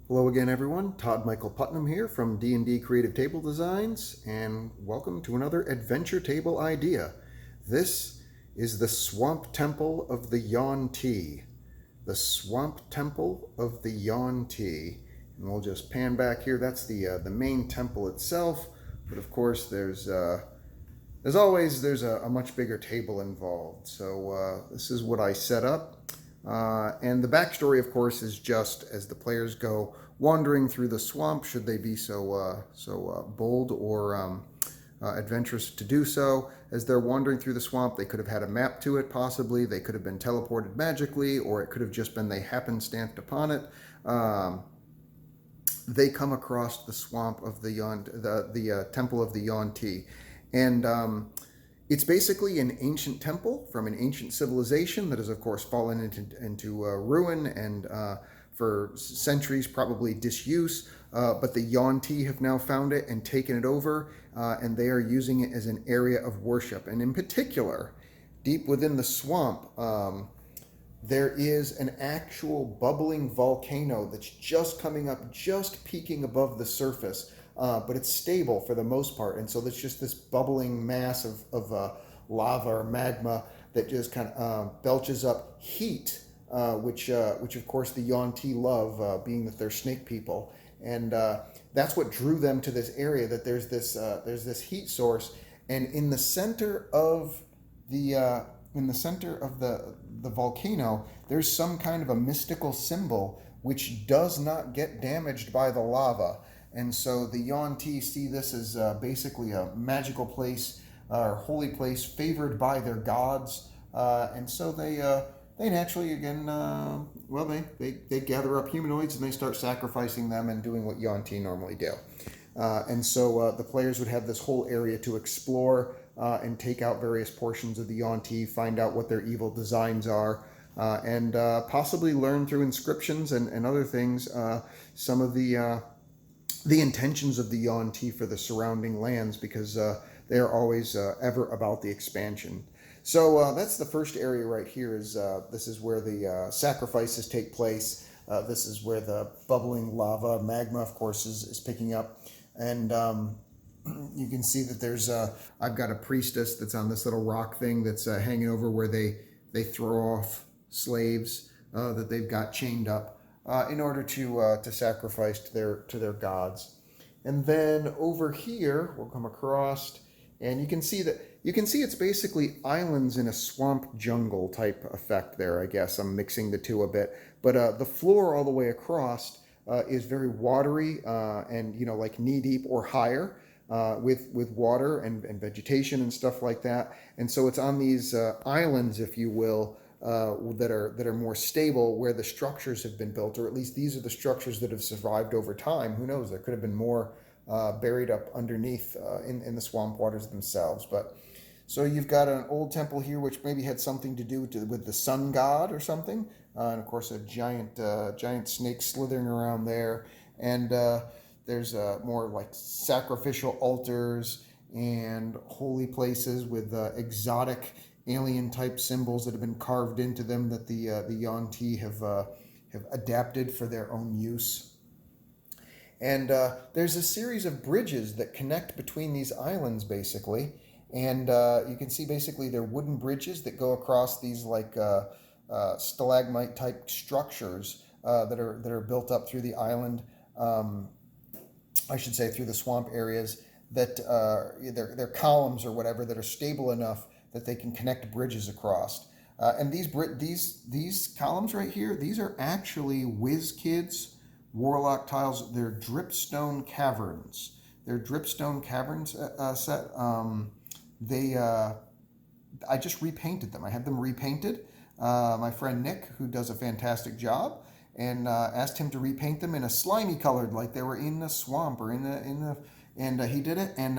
Hello again, everyone. Todd Michael Putnam here from D&D Creative Table Designs, and welcome to another adventure table idea. This is the Swamp Temple of the Yuan-ti. The Swamp Temple of the Yuan-ti. And we'll just pan back here. That's the main temple itself, but of course there's always a much bigger table involved. So this is what I set up. And the backstory, of course, is just as the players go wandering through the swamp, should they be so bold or adventurous to do so. As they're wandering through the swamp, they could have had a map to it, possibly. They could have been teleported magically, or it could have just been they happenstanced upon it. They come across the swamp of the Temple of the Yuan-ti. And it's basically an ancient temple from an ancient civilization that has, of course, fallen into ruin and for centuries probably disuse. But the Yuan-ti have now found it and taken it over, and they are using it as an area of worship. And in particular, deep within the swamp, there is an actual bubbling volcano that's just coming up, just peeking above the surface. But it's stable for the most part, and so there's just this bubbling mass of lava or magma that just kind of belches up heat, which of course the Yuan-ti love, being that they're snake people, and that's what drew them to this area. That there's this heat source, and in the center of the volcano, there's some kind of a mystical symbol which does not get damaged by the lava. And so the Yuan-ti see this as basically a magical place or holy place favored by their gods. And so they naturally, again, they gather up humanoids and they start sacrificing them and doing what Yuan-ti normally do. And so the players would have this whole area to explore and take out various portions of the Yuan-ti, find out what their evil designs are, and possibly learn through inscriptions and other things some of the intentions of the Yuan-ti for the surrounding lands, because they are always ever about the expansion. So that's the first area right here. This is where the sacrifices take place. This is where the bubbling lava, magma, of course, is picking up. And you can see that there's I've got a priestess that's on this little rock thing that's hanging over where they throw off slaves that they've got chained up in order to sacrifice to their gods. And then over here we'll come across, and you can see it's basically islands in a swamp jungle type effect there. I guess I'm mixing the two a bit, but the floor all the way across is very watery and like knee deep or higher. With water and vegetation and stuff like that, and so it's on these islands, if you will, that are more stable, where the structures have been built, or at least these are the structures that have survived over time. Who knows? There could have been more buried up underneath in the swamp waters themselves. But so you've got an old temple here, which maybe had something to do with the sun god or something, and of course a giant snake slithering around there, and there's more like sacrificial altars and holy places with exotic alien type symbols that have been carved into them that the Yuan-ti have adapted for their own use. And there's a series of bridges that connect between these islands, basically. And you can see basically they're wooden bridges that go across these like stalagmite type structures that are built up through the island. I should say through the swamp areas, that they're columns or whatever that are stable enough that they can connect bridges across. And these columns right here, these are actually WizKids Warlock tiles. They're Dripstone Caverns. They're Dripstone Caverns set. I just repainted them. I had them repainted. My friend Nick, who does a fantastic job, and asked him to repaint them in a slimy colored, like they were in the swamp or and he did it. And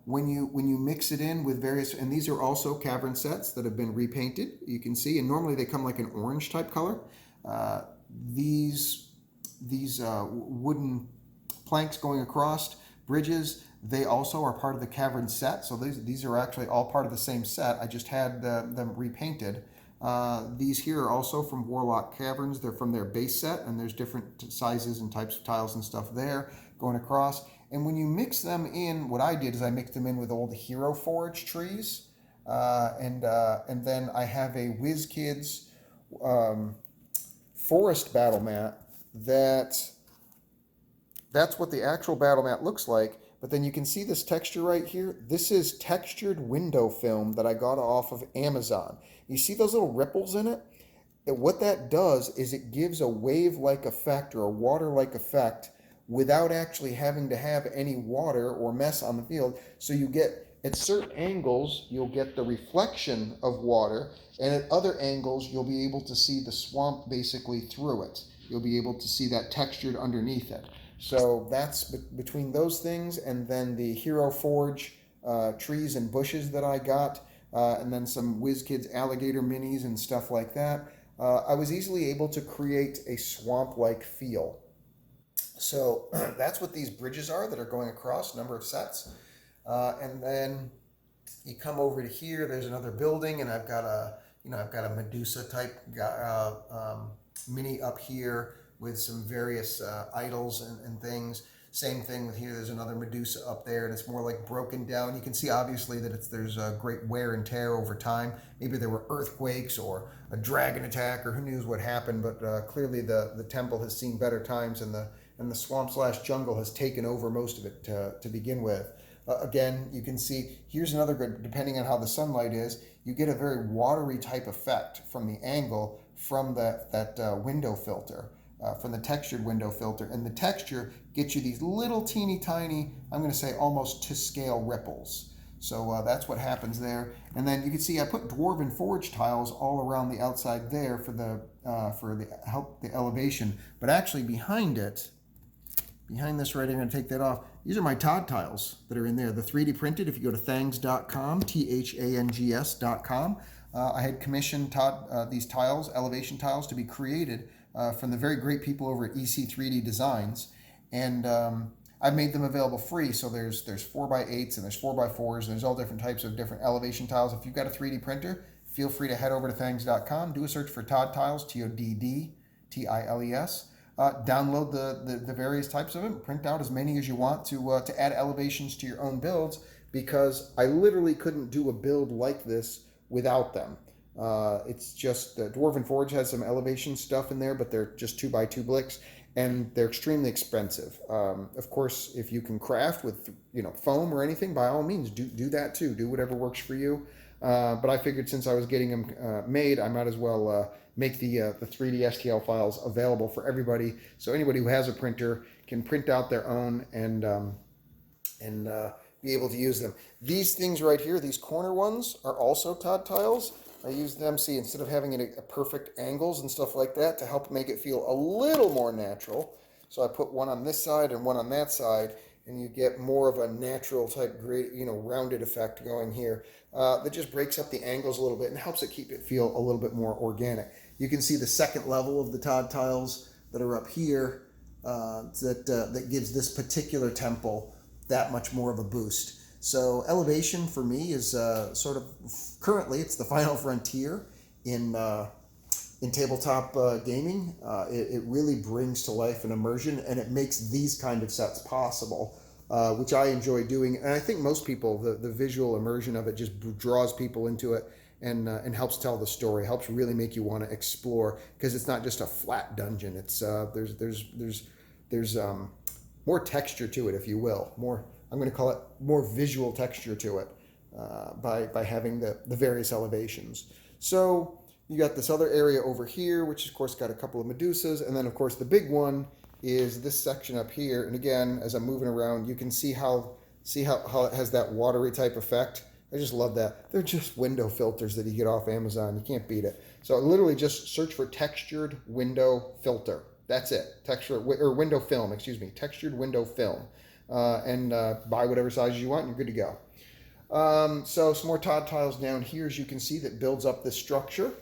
when you mix it in with various, and these are also cavern sets that have been repainted, you can see, and normally they come like an orange type color. These wooden planks going across bridges, they also are part of the cavern set. So these are actually all part of the same set. I just had them repainted. These here are also from Warlock Caverns. They're from their base set, and there's different sizes and types of tiles and stuff there going across. And when you mix them in, what I did is I mixed them in with old Hero Forge trees. And then I have a WizKids forest battle mat that's what the actual battle mat looks like. But then you can see this texture right here. This is textured window film that I got off of Amazon. You see those little ripples in it? And what that does is it gives a wave-like effect or a water-like effect without actually having to have any water or mess on the field. So you get, at certain angles, you'll get the reflection of water, and at other angles, you'll be able to see the swamp basically through it. You'll be able to see that textured underneath it. So that's between those things, and then the Hero Forge trees and bushes that I got, and then some WizKids alligator minis and stuff like that. I was easily able to create a swamp-like feel. So that's what these bridges are that are going across, number of sets. And then you come over to here, there's another building, and I've got a Medusa type mini up here with some various idols and things. Same thing with here, there's another Medusa up there, and it's more like broken down. You can see obviously that there's a great wear and tear over time. Maybe there were earthquakes or a dragon attack, or who knows what happened, but clearly the temple has seen better times, and the swamp/jungle has taken over most of it to begin with. Again, you can see, here's another good, depending on how the sunlight is, you get a very watery type effect from the angle from that window filter. From the textured window filter, and the texture gets you these little teeny tiny, I'm going to say almost to scale ripples. So that's what happens there. And then you can see I put dwarven forge tiles all around the outside there for the elevation. But actually behind this right, I'm going to take that off. These are my Todd tiles that are in there. The 3D printed. If you go to thangs.com, THANGS.com, I had commissioned Todd these tiles, elevation tiles, to be created from the very great people over at EC3D Designs, and I've made them available free. So there's 4x8s and there's 4x4s, and there's all different types of different elevation tiles. If you've got a 3D printer, feel free to head over to thangs.com, do a search for Todd Tiles, TODD-TILES, download the various types of them, print out as many as you want to add elevations to your own builds, because I literally couldn't do a build like this without them. It's just Dwarven Forge has some elevation stuff in there, but they're just 2x2 bricks, and they're extremely expensive. Of course, if you can craft with foam or anything, by all means do that too. Do whatever works for you. But I figured since I was getting them made, I might as well make the 3D STL files available for everybody, so anybody who has a printer can print out their own and be able to use them. These things right here, these corner ones, are also Todd tiles. I use them, see, instead of having it at perfect angles and stuff like that, to help make it feel a little more natural. So I put one on this side and one on that side, and you get more of a natural type, rounded effect going here. That just breaks up the angles a little bit and helps it keep it feel a little bit more organic. You can see the second level of the Todd tiles that are up here that gives this particular temple that much more of a boost. So elevation for me is sort of, currently it's the final frontier in tabletop gaming. It really brings to life an immersion, and it makes these kind of sets possible, which I enjoy doing. And I think most people, the visual immersion of it just draws people into it and helps tell the story, helps really make you want to explore, because it's not just a flat dungeon. It's there's more texture to it, if you will, more. I'm going to call it more visual texture to it by having the various elevations. So you got this other area over here, which of course got a couple of Medusas. And then of course the big one is this section up here. And again, as I'm moving around, you can see how it has that watery type effect. I just love that. They're just window filters that you get off Amazon. You can't beat it. So literally just search for textured window filter. That's it. Window film, textured window film. And buy whatever size you want, and you're good to go. So some more Todd tiles down here, as you can see, that builds up this structure,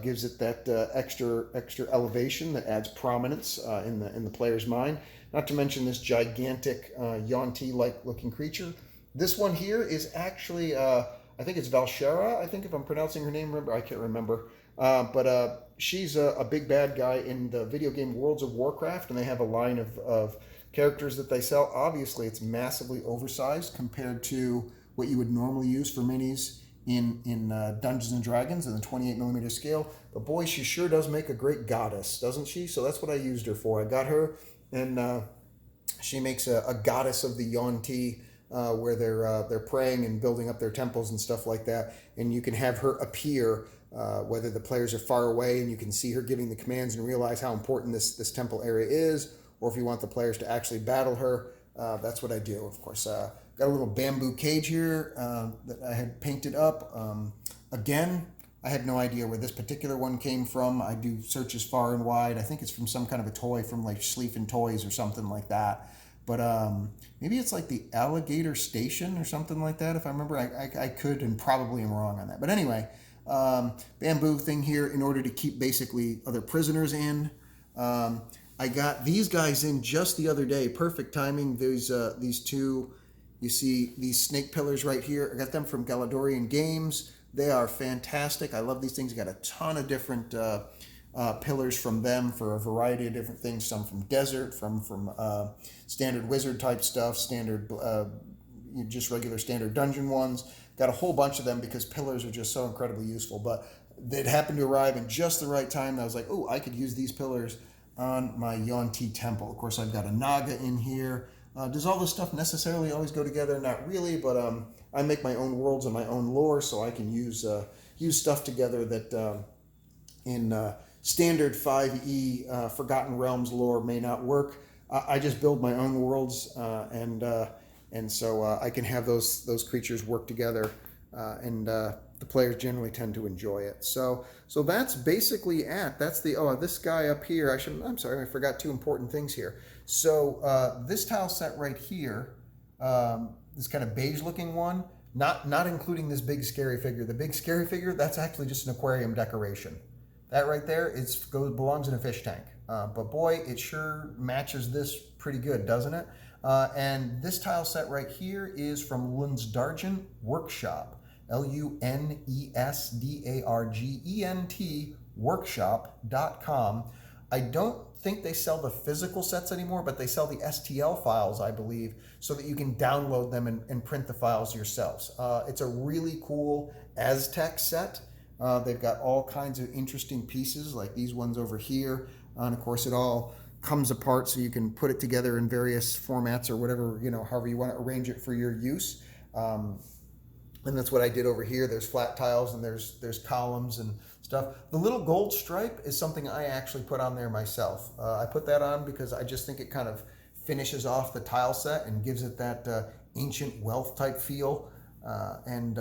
gives it that extra elevation that adds prominence in the player's mind. Not to mention this gigantic Yuan-ti-like looking creature. This one here is actually, I think it's Valshera, I think, if I'm pronouncing her name, I can't remember. But she's a big bad guy in the video game Worlds of Warcraft, and they have a line of characters that they sell. Obviously, it's massively oversized compared to what you would normally use for minis in Dungeons and Dragons in the 28mm scale. But boy, she sure does make a great goddess, doesn't she? So that's what I used her for. I got her, and she makes a goddess of the Yuan-ti, where they're praying and building up their temples and stuff like that. And you can have her appear whether the players are far away and you can see her giving the commands and realize how important this temple area is, or if you want the players to actually battle her, that's what I do. Of course, got a little bamboo cage here that I had painted up. Again, I had no idea where this particular one came from. I do searches far and wide. I think it's from some kind of a toy from like Schlieffin Toys or something like that. But maybe it's like the Alligator Station or something like that, if I remember. I could, and probably am wrong on that. But anyway, bamboo thing here in order to keep basically other prisoners in. I got these guys in just the other day. Perfect timing. There's these two, you see these snake pillars right here. I got them from Galadorian Games. They are fantastic. I love these things. I got a ton of different pillars from them for a variety of different things. Some from desert, from standard wizard type stuff, standard just regular standard dungeon ones. Got a whole bunch of them because pillars are just so incredibly useful. But they'd happened to arrive in just the right time. And I was like, oh, I could use these pillars on my Yuan-ti temple. Of course, I've got a Naga in here. Does all this stuff necessarily always go together? Not really, but I make my own worlds and my own lore, so I can use stuff together that in standard 5e Forgotten Realms lore may not work. I just build my own worlds, and so I can have those creatures work together, and the players generally tend to enjoy it. So that's basically it. That's this guy up here. I'm sorry, I forgot two important things here. So this tile set right here, this kind of beige looking one, not including this big scary figure. The big scary figure, that's actually just an aquarium decoration. That right there belongs in a fish tank. But boy, it sure matches this pretty good, doesn't it? And this tile set right here is from Lunsdargent Workshop. LUNESDARGENT workshop.com. I don't think they sell the physical sets anymore, but they sell the STL files, I believe, so that you can download them and print the files yourselves. It's a really cool Aztec set. They've got all kinds of interesting pieces like these ones over here. And of course, it all comes apart so you can put it together in various formats or whatever, however you want to arrange it for your use. And that's what I did over here. There's flat tiles and there's columns and stuff. The little gold stripe is something I actually put on there myself. I put that on because I just think it kind of finishes off the tile set and gives it that ancient wealth type feel. And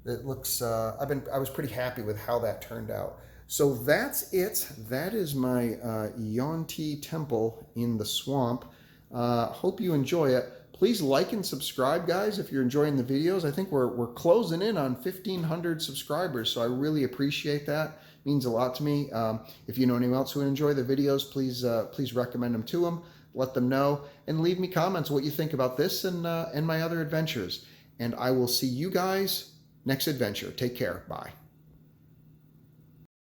it looks, I was pretty happy with how that turned out. So that's it. That is my Yuan-ti temple in the swamp. Hope you enjoy it. Please like and subscribe, guys, if you're enjoying the videos. I think we're closing in on 1,500 subscribers, so I really appreciate that. It means a lot to me. If you know anyone else who would enjoy the videos, please recommend them to them. Let them know, and leave me comments what you think about this and my other adventures. And I will see you guys next adventure. Take care. Bye.